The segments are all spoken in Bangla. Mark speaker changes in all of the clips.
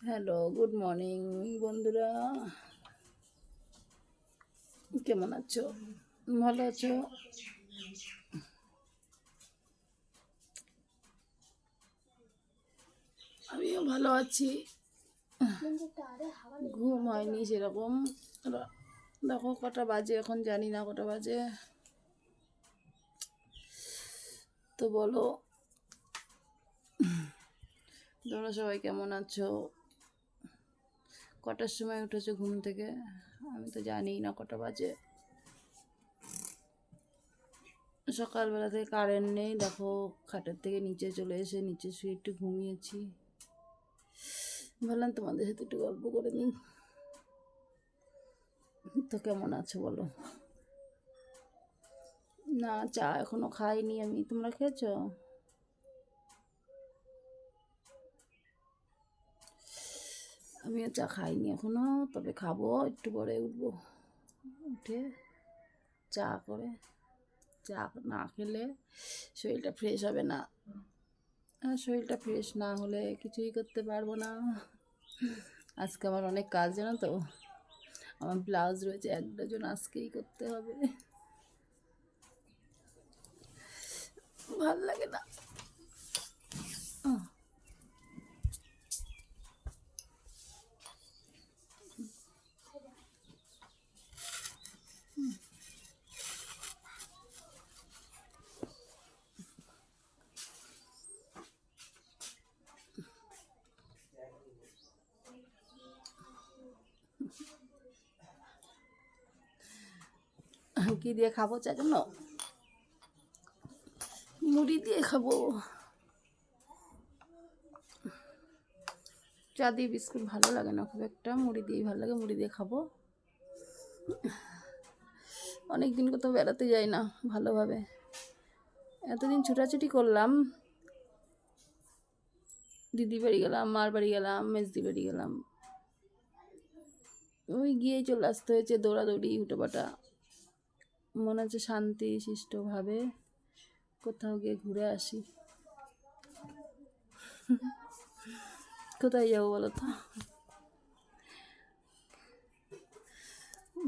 Speaker 1: হ্যালো, গুড মর্নিং বন্ধুরা। কেমন আছো? ভালো আছো? আমিও ভালো আছি। ঘুম হয়নি সেরকম। দেখো কটা বাজে, এখন জানি না কটা বাজে। তো বলো, তোমরা সবাই কেমন আছো? কটার সময় উঠেছো ঘুম থেকে? আমি তো জানি না কটা বাজে। সকালবেলা থেকে কারেন্ট নেই, দেখো খাটের থেকে নিচে চলে এসে নিচে শুয়ে একটু ঘুমিয়েছি। ভাবলাম তোমাদের সাথে একটু গল্প করে নিই। তো কেমন আছো বলো? না, চা এখনো খাইনি আমি। তোমরা খেয়েছো? আমিও চা খাইনি এখনো, তবে খাবো একটু পরে। উঠবো, উঠে চা করে, চা না খেলে শরীরটা ফ্রেশ হবে না। আর শরীরটা ফ্রেশ না হলে কিছুই করতে পারবো না। আজকে আমার অনেক কাজ, জানো তো। আমার ব্লাউজ রয়েছে 1 ডজন, আজকেই করতে হবে। ভাল লাগে না। কি দিয়ে খাবো চা? জন্য মুড়ি দিয়ে খাবো। চা দিয়ে বিস্কুট ভালো লাগে না খুব একটা, মুড়ি দিয়েই ভালো লাগে, মুড়ি দিয়ে খাবো। অনেক দিন কোথাও বেড়াতে যাই না ভালোভাবে। এতদিন ছুটাছুটি করলাম, দিদি বাড়ি গেলাম, মার বাড়ি গেলাম, মেজদি বাড়ি গেলাম, ওই গিয়েই চলে আসতে হয়েছে, দৌড়াদৌড়ি হুটোপাটা। মনে হচ্ছে শান্তি শিষ্টভাবে কোথাও গিয়ে ঘুরে আসি। কোথায় যাবো বলো তো?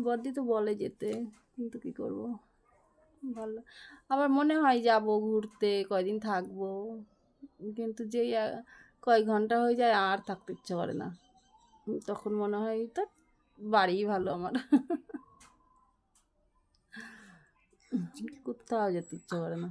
Speaker 1: বদ্দি তো বলে যেতে, কিন্তু কি করব, ভালো। আবার মনে হয় যাব ঘুরতে, কয়দিন থাকবো, কিন্তু যেই কয়েক ঘন্টা হয়ে যায় আর থাকতে ইচ্ছে করে না। তখন মনে হয় তো বাড়িই ভালো আমার। কোথাও যেতে ইচ্ছে করে না।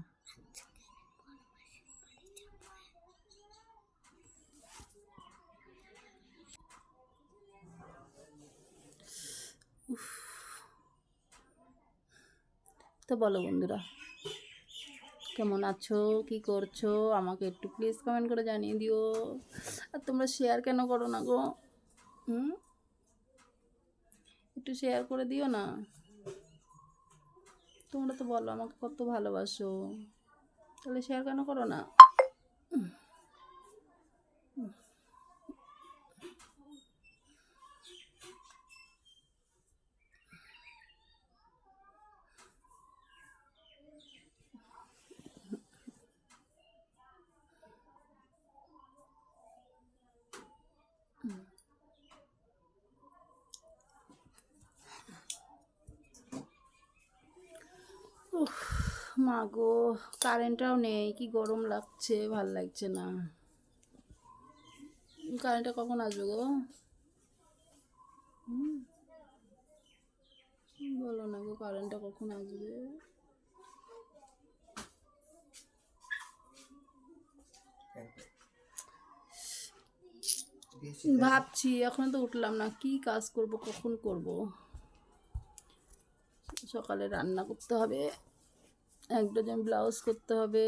Speaker 1: তো বলো বন্ধুরা, কেমন আছো, কি করছো, আমাকে একটু প্লিজ কমেন্ট করে জানিয়ে দিও। আর তোমরা শেয়ার কেন করো না গো? একটু শেয়ার করে দিও না। তোমরা তো বলো আমাকে কত ভালোবাসো, তাহলে শেয়ার কেন করো না? উফ, মা গো, কারেন্টটাও নেই, কি গরম লাগছে, ভাল লাগছে না। কারেন্টটা কখন আসবে গো? বলো না গো, কারেন্টটা কখন আসবে? ভাবছি, এখন তো উঠলাম না, কি কাজ করব, কখন করব। সকালে রান্না করতে হবে, 1 ডজন ব্লাউজ করতে হবে,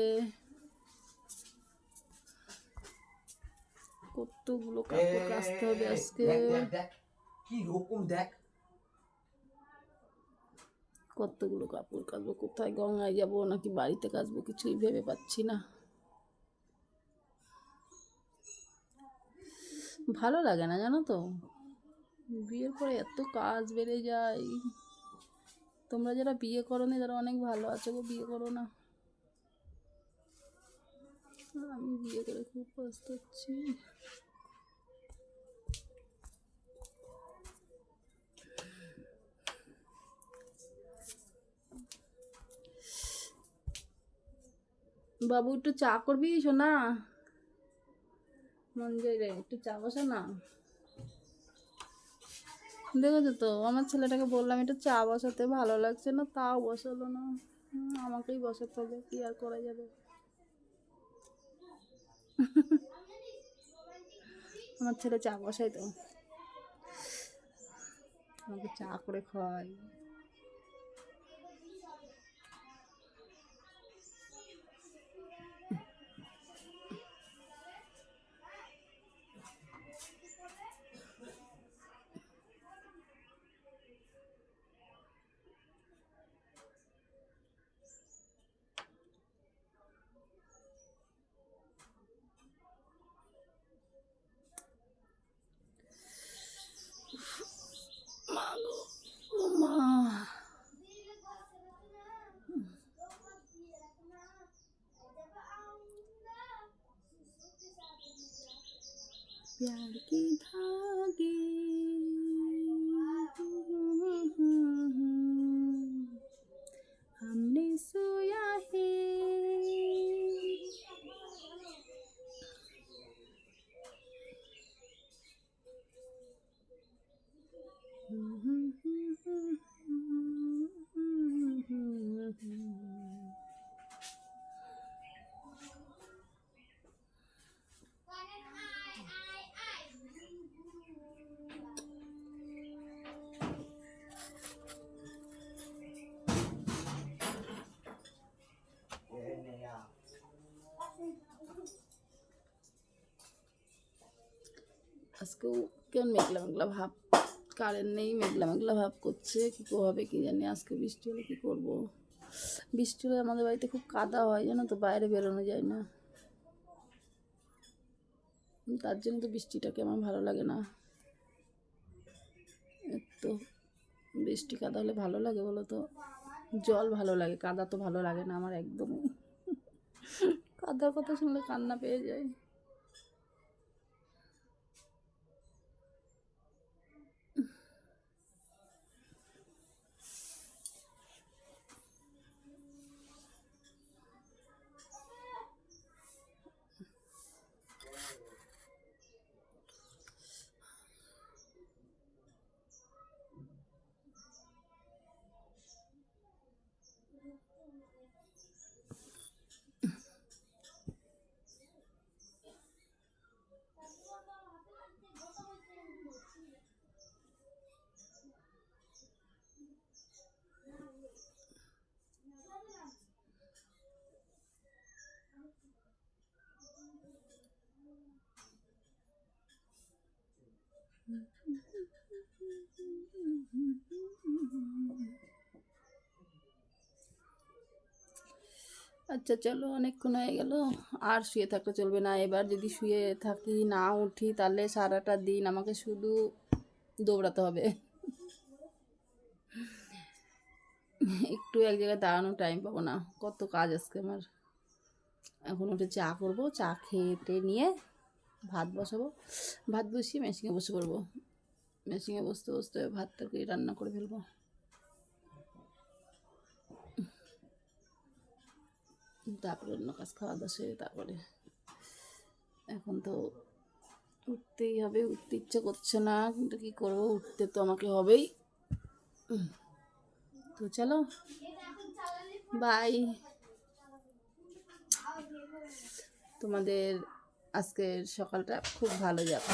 Speaker 1: কতগুলো কাপড় কাচতে হবে আজকে।
Speaker 2: কি রকম দেখ,
Speaker 1: কতগুলো কাপড় কাচবো, কোথায় গঙ্গায় যাব নাকি বাড়িতে কাচবো, কিছুই ভেবে পাচ্ছি না। ভালো লাগে না জানো তো, বিয়ের পরে এত কাজ বেড়ে যায়। তোমরা যারা বিয়ে করোনি তারা অনেক ভালো আছো গো, বিয়ে করো না। আমি বিয়ে করে খুব পস্তাচ্ছি। বাবু একটু চা করবি শোনা? মন যাই রে, একটু চা বসা না। দেখেছো তো, আমার ছেলেটাকে বললাম একটু চা বসাতে, ভালো লাগছে না, তাও বসালো না। আমাকেই বসাতে হবে, কি আর করা যাবে। আমার ছেলে চা বসাই তো, আমাকে চা করে খাওয়াই। মা গো, ও মা। प्यार के धागे हमने सोया है। আজকেও কেমন মেঘলা মেঘলা ভাব, কারেন্ট নেই, মেঘলা মেঘলা ভাব করছে, কী হবে কি জানি। আজকে বৃষ্টি হলে কী করব? বৃষ্টি হলে আমাদের বাড়িতে খুব কাদা হয় জানো তো, বাইরে বেরোনো যায় না। তার জন্য তো বৃষ্টিটাকে আমার ভালো লাগে না। তো বৃষ্টি কাদা হলে ভালো লাগে বলো তো? জল ভালো লাগে, কাদা তো ভালো লাগে না আমার একদমই। কাদার কথা শুনলে কান্না পেয়ে যায়। আচ্ছা চলো, অনেকক্ষণ হয়ে গেল, আর শুয়ে থাকলে চলবে না। এবার যদি শুয়ে থাকি, না উঠি, তাহলে সারাটা দিন আমাকে শুধু দৌড়াতে হবে। একটু এক জায়গায় দাঁড়ানোর টাইম পাবো না, কত কাজ আজকে আমার। এখন উঠে চা করবো, চা খেতে নিয়ে ভাত বসাবো, ভাত বসিয়ে মেশিনে বসে পড়বো। মেশিনে বসতে বসতে ভাতটাকে রান্না করে ফেলবো। তারপরে অন্য কাজ, খাওয়া দাওয়া সেরে তারপরে। এখন তো উঠতেই হবে, উঠতে ইচ্ছে করছে না, কিন্তু কী করবো, উঠতে তো আমাকে হবেই। তো চলো, বাই। তোমাদের আজকের সকালটা খুব ভালো যাবে।